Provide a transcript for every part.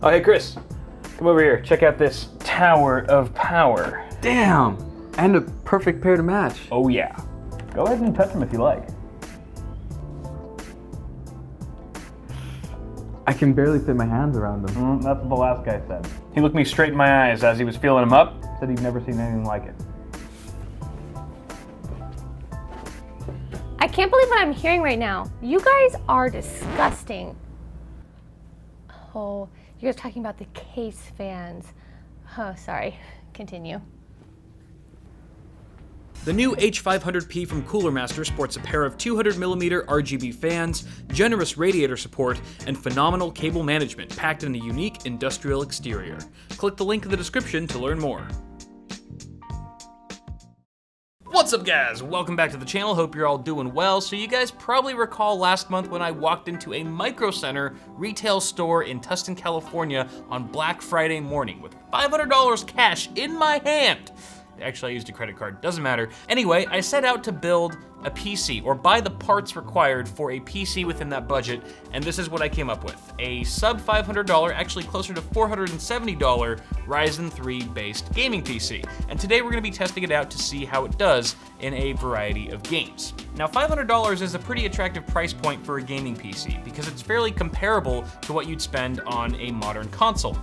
Oh, hey Chris, come over here. Check out this tower of power. Damn! And a perfect pair to match. Oh yeah. Go ahead and touch them if you like. I can barely fit my hands around them. That's what the last guy said. He looked me straight in my eyes as he was feeling them up, said he'd never seen anything like it. I can't believe what I'm hearing right now. You guys are disgusting. Oh, you guys talking about the case fans. Oh, sorry. Continue. The new H500P from Cooler Master sports a pair of 200mm RGB fans, generous radiator support, and phenomenal cable management packed in a unique industrial exterior. Click the link in the description to learn more. What's up guys? Welcome back to the channel, hope you're all doing well. So you guys probably recall last month when I walked into a Micro Center retail store in Tustin, California on Black Friday morning with $500 cash in my hand. Actually, I used a credit card, doesn't matter. Anyway, I set out to build a PC, or buy the parts required for a PC within that budget, and this is what I came up with. A sub $500, actually closer to $470 Ryzen 3 based gaming PC. And today we're gonna be testing it out to see how it does in a variety of games. Now, $500 is a pretty attractive price point for a gaming PC because it's fairly comparable to what you'd spend on a modern console.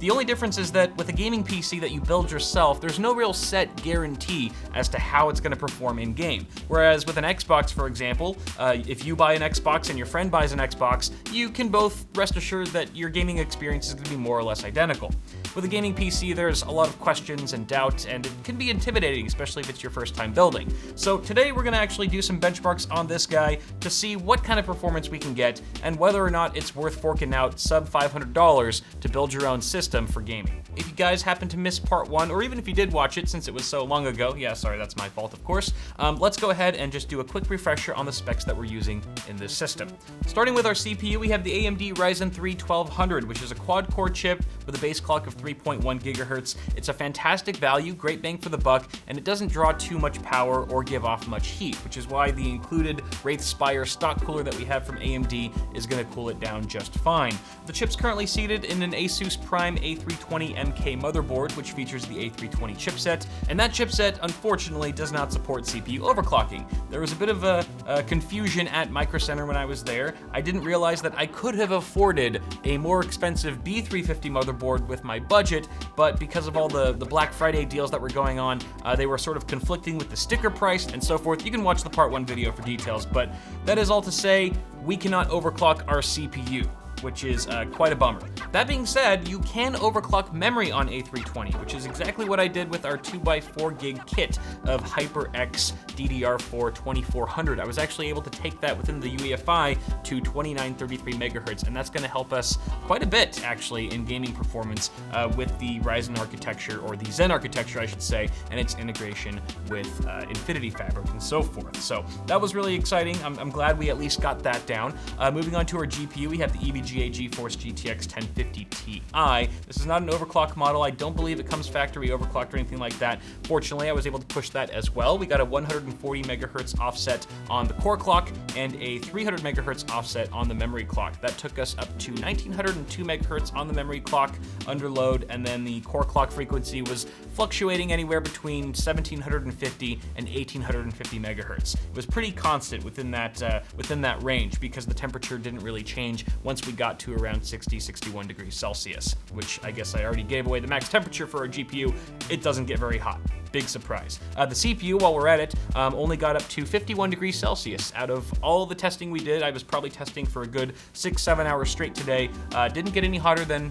The only difference is that with a gaming PC that you build yourself, there's no real set guarantee as to how it's gonna perform in game. Whereas with an Xbox, for example, if you buy an Xbox and your friend buys an Xbox, you can both rest assured that your gaming experience is gonna be more or less identical. With a gaming PC, there's a lot of questions and doubt, and it can be intimidating, especially if it's your first time building. So today we're gonna actually do some benchmarks on this guy to see what kind of performance we can get and whether or not it's worth forking out sub $500 to build your own system for gaming. If you guys happen to miss part one, or even if you did watch it since it was so long ago, yeah, sorry, that's my fault, of course, let's go ahead and just do a quick refresher on the specs that we're using in this system. Starting with our CPU, we have the AMD Ryzen 3 1200, which is a quad-core chip with a base clock of 3.1 gigahertz. It's a fantastic value, great bang for the buck, and it doesn't draw too much power or give off much heat, which is why the included Wraithspire stock cooler that we have from AMD is gonna cool it down just fine. The chip's currently seated in an Asus Prime A320MK motherboard, which features the A320 chipset, and that chipset, unfortunately, does not support CPU overclocking. There was a bit of a confusion at Micro Center when I was there. I didn't realize that I could have afforded a more expensive B350 motherboard with my budget, but because of all the Black Friday deals that were going on, they were sort of conflicting with the sticker price and so forth. You can watch the part one video for details, but that is all to say, we cannot overclock our CPU, which is quite a bummer. That being said, you can overclock memory on A320, which is exactly what I did with our 2x4 gig kit of HyperX DDR4 2400. I was actually able to take that within the UEFI to 2933 megahertz, and that's gonna help us quite a bit, actually, in gaming performance with the Ryzen architecture, or the Zen architecture, I should say, and its integration with Infinity Fabric and so forth. So that was really exciting. I'm glad we at least got that down. Moving on to our GPU, we have the EVGA GeForce GTX 1050 Ti. This is not an overclock model. I don't believe it comes factory overclocked or anything like that. Fortunately, I was able to push that as well. We got a 140 megahertz offset on the core clock and a 300 megahertz offset on the memory clock. That took us up to 1902 megahertz on the memory clock under load, and then the core clock frequency was fluctuating anywhere between 1750 and 1850 megahertz. It was pretty constant within that range because the temperature didn't really change once we got to around 60, 61 degrees Celsius, which I guess I already gave away the max temperature for our GPU. It doesn't get very hot. Big surprise. The CPU, while we're at it, only got up to 51 degrees Celsius. Out of all the testing we did, I was probably testing for a good 6-7 hours straight today. Didn't get any hotter than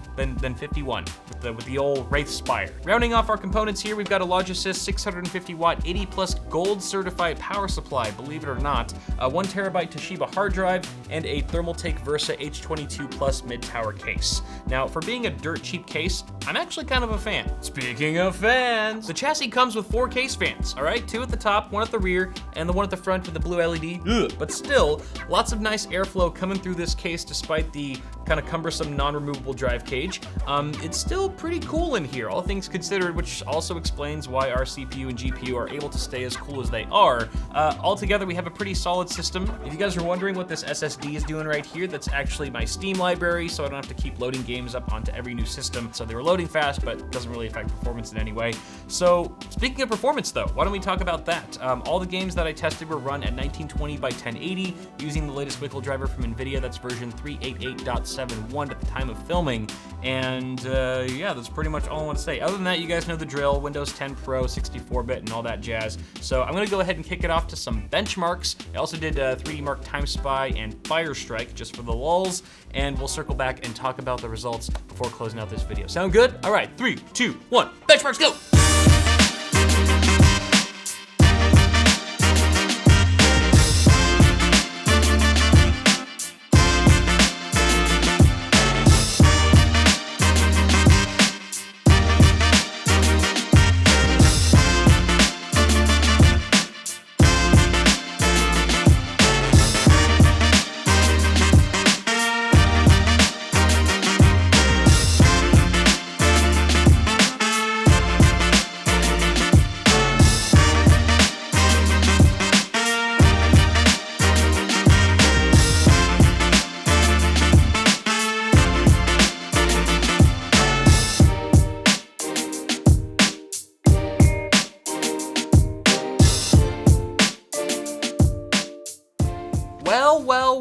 51 with the old Wraithspire. Rounding off our components here, we've got a Logicus 650 watt 80 plus gold certified power supply, believe it or not, a 1 terabyte Toshiba hard drive, and a Thermaltake Versa H22 Plus mid-tower case. Now, for being a dirt cheap case, I'm actually kind of a fan. Speaking of fans, the chassis comes comes with 4 case fans, all right? 2 at the top, 1 at the rear, and the one at the front with the blue LED. Ugh. But still, lots of nice airflow coming through this case despite the kind of cumbersome non-removable drive cage. It's still pretty cool in here, all things considered, which also explains why our CPU and GPU are able to stay as cool as they are. Altogether, we have a pretty solid system. If you guys are wondering what this SSD is doing right here, that's actually my Steam library, so I don't have to keep loading games up onto every new system. So they were loading fast, but it doesn't really affect performance in any way. So speaking of performance though, why don't we talk about that? All the games that I tested were run at 1920 by 1080 using the latest Wickle driver from NVIDIA. That's version 388.71 at the time of filming. And yeah, that's pretty much all I want to say. Other than that, you guys know the drill, Windows 10 Pro, 64-bit, and all that jazz. So I'm gonna go ahead and kick it off to some benchmarks. I also did 3D Mark Time Spy and Firestrike just for the lulz, and we'll circle back and talk about the results before closing out this video. Sound good? All right, 3, 2, 1, benchmarks, go!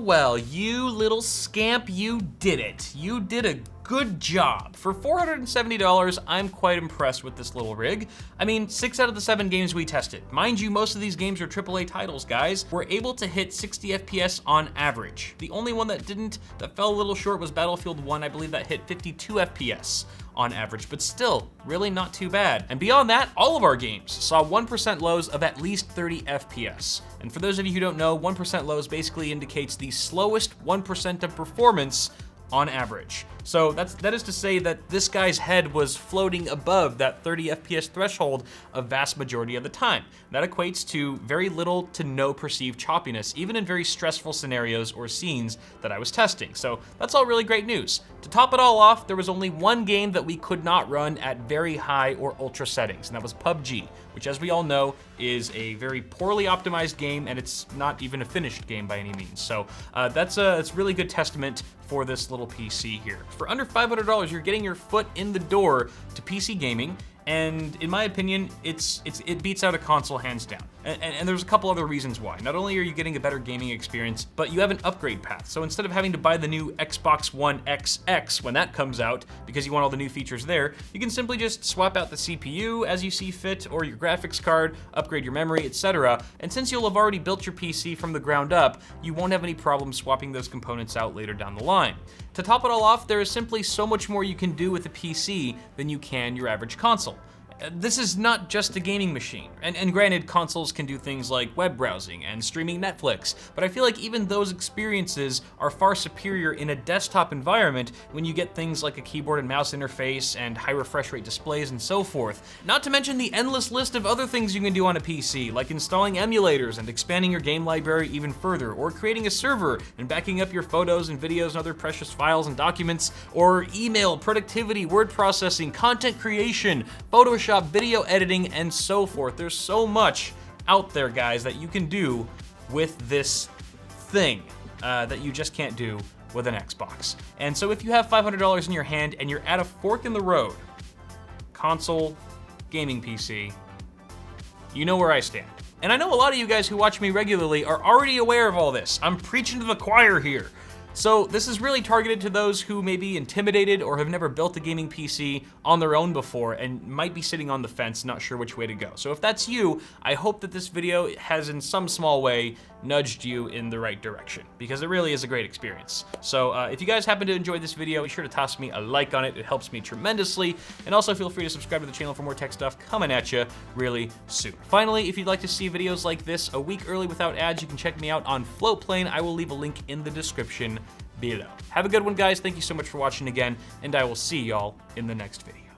Well, you little scamp, you did it. You did a good job. For $470, I'm quite impressed with this little rig. I mean, 6 out of the 7 games we tested. Mind you, most of these games are AAA titles, guys. We're able to hit 60 FPS on average. The only one that didn't, that fell a little short, was Battlefield 1. I believe that hit 52 FPS on average, but still, really not too bad. And beyond that, all of our games saw 1% lows of at least 30 FPS. And for those of you who don't know, 1% lows basically indicates the slowest 1% of performance on average. So that is to say that this guy's head was floating above that 30 FPS threshold a vast majority of the time. That equates to very little to no perceived choppiness, even in very stressful scenarios or scenes that I was testing. So that's all really great news. To top it all off, there was only one game that we could not run at very high or ultra settings, and that was PUBG, which, as we all know, is a very poorly optimized game, and it's not even a finished game by any means. So it's a really good testament for this little PC here. For under $500, you're getting your foot in the door to PC gaming, and in my opinion, it beats out a console hands down. And there's a couple other reasons why. Not only are you getting a better gaming experience, but you have an upgrade path. So instead of having to buy the new Xbox One XX when that comes out, because you want all the new features there, you can simply just swap out the CPU as you see fit, or your graphics card, upgrade your memory, etc. And since you'll have already built your PC from the ground up, you won't have any problem swapping those components out later down the line. To top it all off, there is simply so much more you can do with a PC than you can your average console. This is not just a gaming machine, and granted, consoles can do things like web browsing and streaming Netflix, but I feel like even those experiences are far superior in a desktop environment when you get things like a keyboard and mouse interface and high refresh rate displays and so forth. Not to mention the endless list of other things you can do on a PC, like installing emulators and expanding your game library even further, or creating a server and backing up your photos and videos and other precious files and documents, or email, productivity, word processing, content creation, Photoshop, video editing, and so forth. There's so much out there, guys, that you can do with this thing that you just can't do with an Xbox. And so if you have $500 in your hand and you're at a fork in the road, console, gaming PC, you know where I stand. And I know a lot of you guys who watch me regularly are already aware of all this. I'm preaching to the choir here. So this is really targeted to those who may be intimidated or have never built a gaming PC on their own before and might be sitting on the fence, not sure which way to go. So if that's you, I hope that this video has in some small way nudged you in the right direction, because it really is a great experience. So if you guys happen to enjoy this video, be sure to toss me a like on it. It helps me tremendously. And also feel free to subscribe to the channel for more tech stuff coming at you really soon. Finally, if you'd like to see videos like this a week early without ads, you can check me out on FLOATPLANE. I will leave a link in the description below. Have a good one, guys. Thank you so much for watching again, and I will see y'all in the next video.